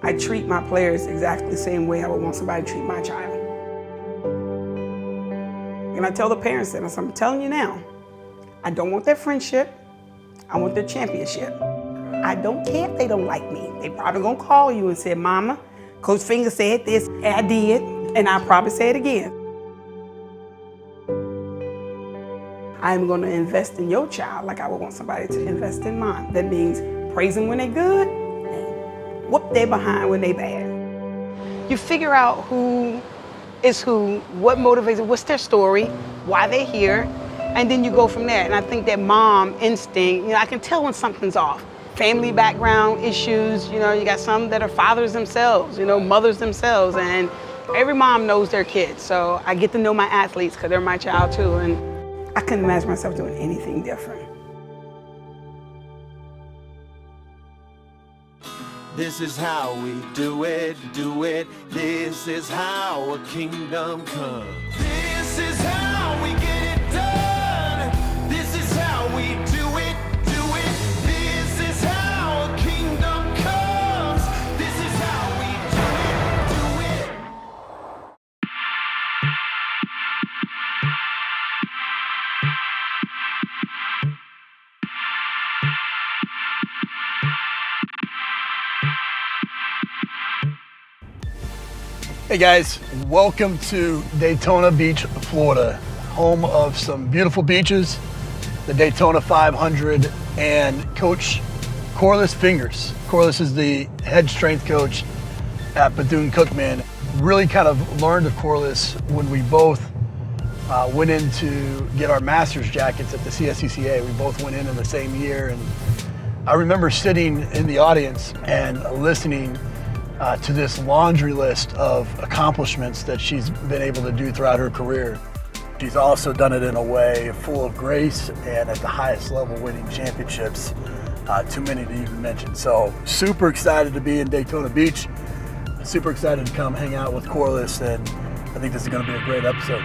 I treat my players exactly the same way I would want somebody to treat my child. And I tell the parents that, I'm telling you now, I don't want their friendship, I want their championship. I don't care if they don't like me. They probably gonna call you and say, Mama, Coach Finger said this, and I did, and I'll probably say it again. I'm gonna invest in your child like I would want somebody to invest in mine. That means praise them when they're good, and whoop their behind when they bad. You figure out who is who, what motivates them, what's their story, why they're here, and then you go from there. And I think that mom instinct, I can tell when something's off. Family background issues, you got some that are fathers themselves, mothers themselves, and every mom knows their kids. So I get to know my athletes because they're my child too, and I couldn't imagine myself doing anything different. This is how we do it, do it. This is how a kingdom comes. This is how we get it done. This is how we do it, do it. This is how a kingdom comes. This is how we do it, do it. Hey guys, welcome to Daytona Beach, Florida, home of some beautiful beaches, the Daytona 500, and Coach Corliss Fingers. Corliss is the head strength coach at Bethune-Cookman. Really kind of learned of Corliss when we both went in to get our master's jackets at the CSCCA. We both went in the same year, and I remember sitting in the audience and listening to this laundry list of accomplishments that she's been able to do throughout her career. She's also done it in a way full of grace and at the highest level, winning championships, too many to even mention. So super excited to be in Daytona Beach, super excited to come hang out with Corliss, and I think this is going to be a great episode.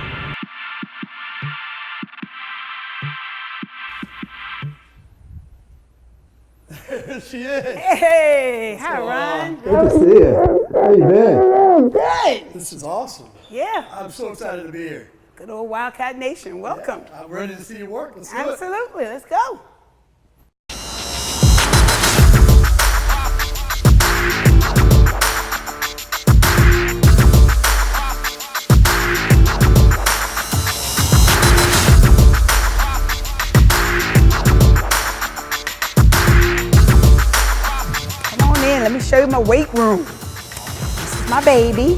There she is. Hey, hi Ron. Good to see you. How you been? Good. This is awesome. Yeah. I'm so excited to be here. Good old Wildcat Nation, welcome. Yeah, I'm ready to see you work. Let's do it. Absolutely, let's go. Let me show you my weight room. This is my baby.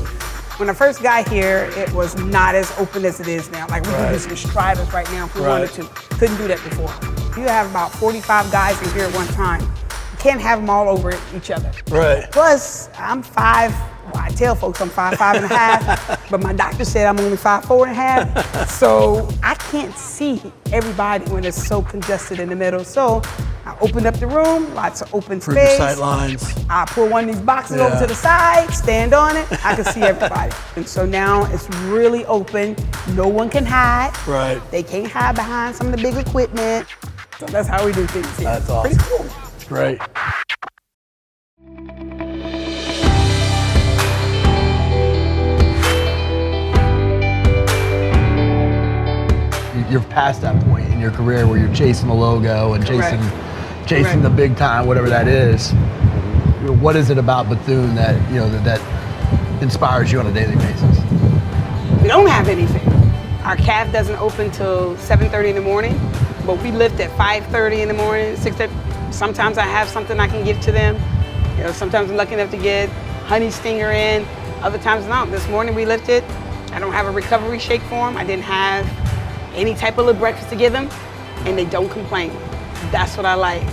When I first got here, it was not as open as it is now. Like we can do some striders right now if we wanted to. Couldn't do that before. You have about 45 guys in here at one time. You can't have them all over each other. Right. Plus, I'm 5. Well, I tell folks I'm 5'5.5", but my doctor said I'm only 5'4.5". So I can't see everybody when it's so congested in the middle. So I opened up the room, lots of open For your space. sight lines. I pull one of these boxes over to the side, stand on it, I can see everybody. And so now it's really open. No one can hide. Right. They can't hide behind some of the big equipment. So that's how we do things here. That's awesome. Pretty cool. Great. You're past that point in your career where you're chasing the logo and chasing the big time, whatever that is. What is it about Bethune that that inspires you on a daily basis? We don't have anything. Our calf doesn't open till 7:30 in the morning, but we lift at 5:30 in the morning, 6:30. Sometimes I have something I can give to them. Sometimes I'm lucky enough to get honey stinger in. Other times not. This morning we lifted. I don't have a recovery shake for them. I didn't have any type of little breakfast to give them, and they don't complain. That's what I like.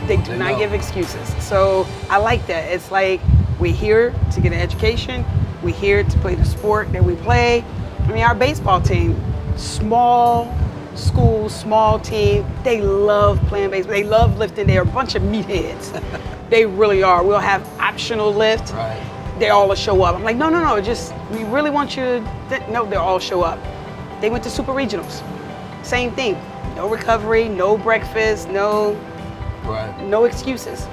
They do not give excuses. So I like that. It's like we're here to get an education. We're here to play the sport that we play. I mean, our baseball team, small school, small team, they love playing baseball. They love lifting. They're a bunch of meatheads. They really are. We'll have optional lift. Right. They all will show up. I'm like, no, just, we really want you to, no, they'll all show up. They went to super regionals. Same thing. No recovery, no breakfast, no excuses.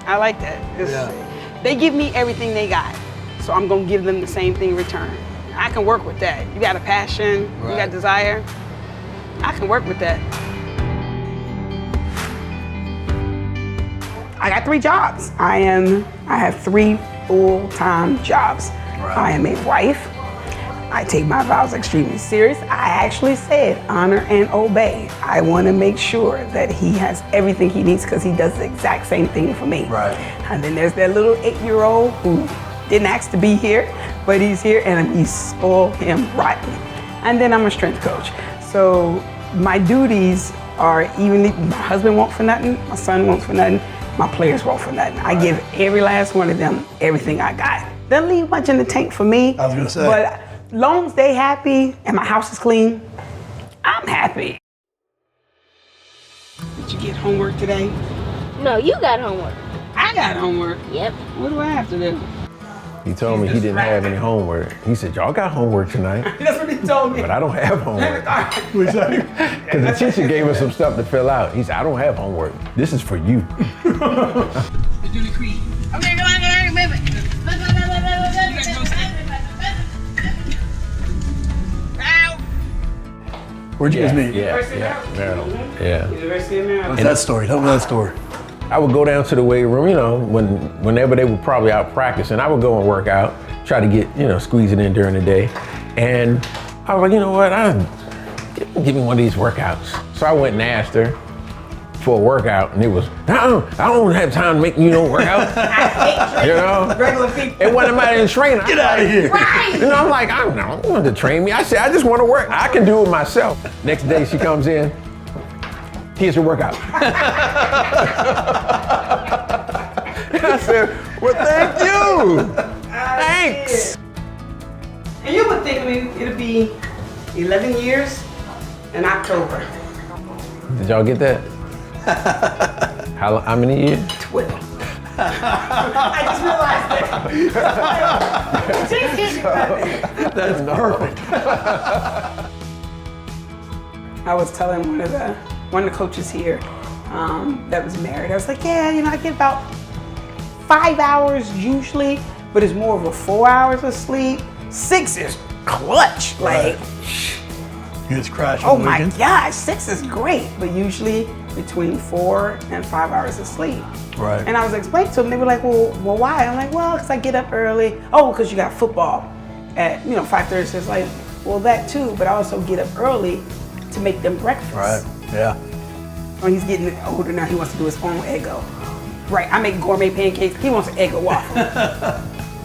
I like that. They give me everything they got, so I'm gonna give them the same thing in return. I can work with that. You got a passion, you got desire, I can work with that. I got 3 jobs. I have 3 full-time jobs. Right. I am a wife. I take my vows extremely serious. I actually said honor and obey. I want to make sure that he has everything he needs because he does the exact same thing for me. Right. And then there's that little 8-year-old who didn't ask to be here, but he's here and we spoil him rotten. And then I'm a strength coach. So my duties are evenly, my husband won't for nothing, my son won't for nothing, my players won't for nothing. I give every last one of them everything I got. They'll leave much in the tank for me. I was gonna say. But long as they happy and my house is clean, I'm happy. Did you get homework today? No, you got homework. I got homework. Yep. What do I have to do? He told me he didn't have any homework. He said, y'all got homework tonight, That's what he told me. but I don't have homework. Because the teacher gave us some stuff to fill out. He said, I don't have homework. This is for you. Do the creed. Okay, come on, remember. Where'd you guys meet? Yeah, Maryland. Yeah. University of Maryland. What's that story? Tell me that story. I would go down to the weight room, you know, whenever they were probably out practicing, I would go and work out, try to get, you know, squeeze it in during the day. And I was like, you know what, give me one of these workouts. So I went and asked her for a workout, and it was, I don't have time to make you no workout. You know? Regular people. It wasn't about any trainer. Get out of here. You know, I'm like, I don't want to train me. I said, I just want to work. I can do it myself. Next day she comes in, here's your workout. I said, well, thank you. Thanks. And you would think it'll be 11 years in October. Did y'all get that? How many years? 12. I just realized that. That's perfect. I was telling one of the coaches here that was married, I was like, yeah, you know, I get about 5 hours usually, but it's more of a 4 hours of sleep. 6 is clutch. Like, You just crash on oh the my weekends? gosh, 6 is great, but usually between 4 and 5 hours of sleep. Right. And I was explaining to them, they were like, well, why? I'm like, well, because I get up early. Oh, because you got football at 5:30. So it's like, well, that too, but I also get up early to make them breakfast. Right. Yeah. When he's getting older now, he wants to do his own Eggo. Right, I make gourmet pancakes. He wants an Eggo waffle.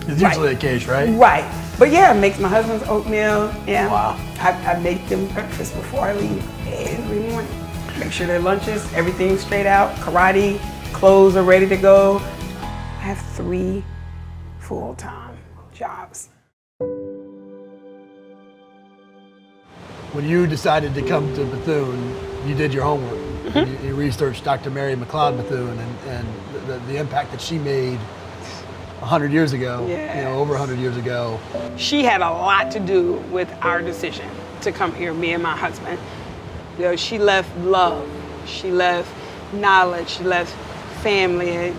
It's usually the case, right? Right. But yeah, makes my husband's oatmeal. Yeah. Wow. I make them breakfast before I leave every morning. Make sure their lunches, everything's straight out. Karate, clothes are ready to go. I have 3 full-time jobs. When you decided to come to Bethune, you did your homework. You researched Dr. Mary McLeod Bethune and the impact that she made 100 years ago, over 100 years ago. She had a lot to do with our decision to come here, me and my husband. She left love, she left knowledge, she left family.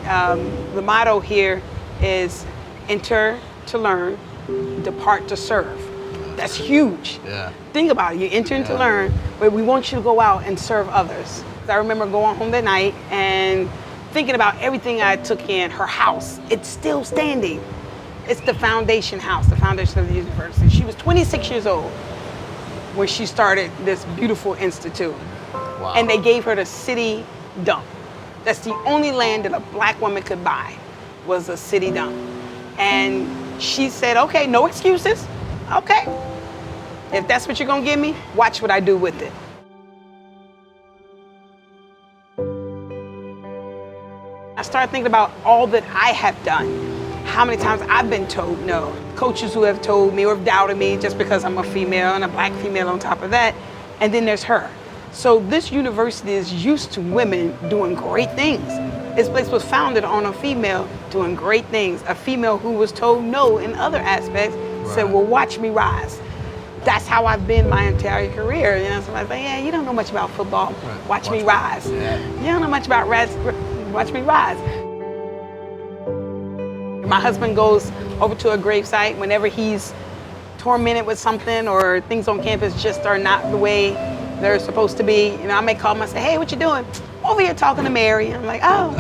The motto here is enter to learn, depart to serve. That's huge. Yeah. Think about it, you're entering to learn, but we want you to go out and serve others. I remember going home that night and thinking about everything I took in. Her house, it's still standing. It's the foundation house, the foundation of the university. She was 26 years old when she started this beautiful institute. Wow. And they gave her the city dump. That's the only land that a black woman could buy, was a city dump. And she said, okay, no excuses. Okay, if that's what you're gonna give me, watch what I do with it. I started thinking about all that I have done. How many times I've been told no. Coaches who have told me or have doubted me just because I'm a female and a black female on top of that. And then there's her. So this university is used to women doing great things. This place was founded on a female doing great things. A female who was told no in other aspects said, well, watch me rise. That's how I've been my entire career. Somebody's like, yeah, you don't know much about football. Right. Watch me rise. Yeah. You don't know much about watch me rise. My husband goes over to a gravesite whenever he's tormented with something or things on campus just are not the way they're supposed to be. You know, I may call him and say, hey, what you doing? Over here talking to Mary. I'm like, oh,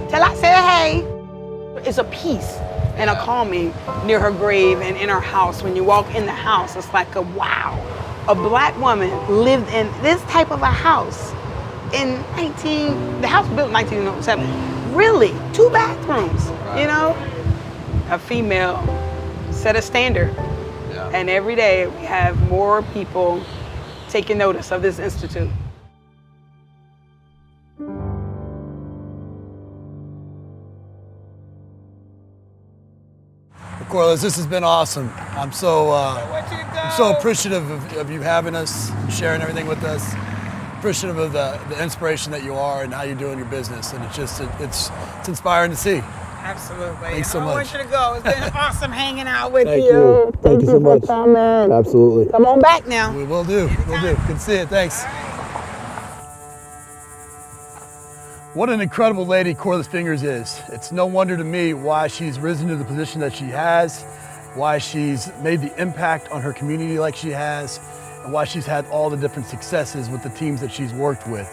till I say hey. It's a peace and a calming near her grave and in her house. When you walk in the house, it's like a wow. A black woman lived in this type of a house in the house was built in 1907. Really, 2 bathrooms, you know? A female set a standard. Yeah. And every day we have more people taking notice of this institute. Corliss, this has been awesome. I'm so appreciative of you having us, sharing everything with us. Appreciative of the inspiration that you are and how you're doing your business, and it's inspiring to see. Absolutely. Thanks so much. I want you to go. It's been awesome hanging out with Thank you. you. Thank you so much. For coming. Absolutely. Come on back now. We will do. We'll do. Good to see you. Thanks. What an incredible lady Corliss Fingers is. It's no wonder to me why she's risen to the position that she has, why she's made the impact on her community like she has, and why she's had all the different successes with the teams that she's worked with.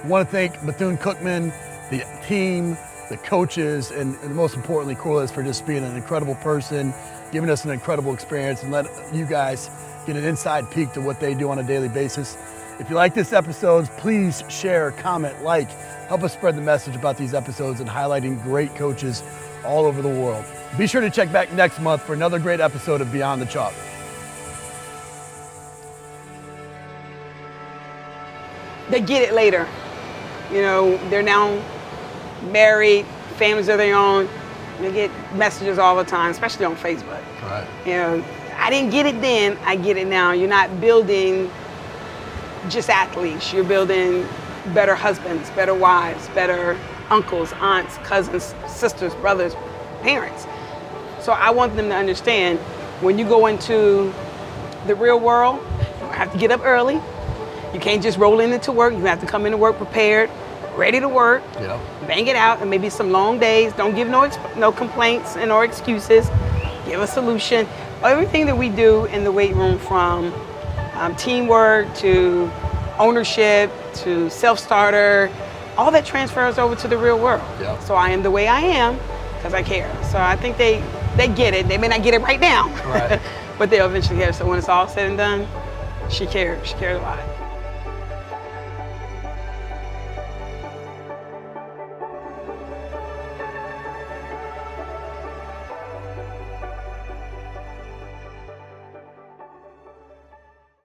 I want to thank Bethune-Cookman, the team, the coaches, and most importantly, Corliss, for just being an incredible person, giving us an incredible experience, and let you guys get an inside peek to what they do on a daily basis. If you like this episode, please share, comment, like, help us spread the message about these episodes and highlighting great coaches all over the world. Be sure to check back next month for another great episode of Beyond the Chalk. They get it later. You know, they're now married, families of their own. They get messages all the time, especially on Facebook. Right. You know, I didn't get it then, I get it now. You're not building just athletes. You're building better husbands, better wives, better uncles, aunts, cousins, sisters, brothers, parents. So I want them to understand when you go into the real world, you have to get up early. You can't just roll into work. You have to come into work prepared, ready to work, bang it out, and maybe some long days. Don't give no complaints and or excuses. Give a solution. Everything that we do in the weight room, from teamwork to ownership to self-starter, all that transfers over to the real world. Yeah. So I am the way I am because I care. So I think they get it. They may not get it right now, Right. but they'll eventually get it. So when it's all said and done, she cares. She cares a lot.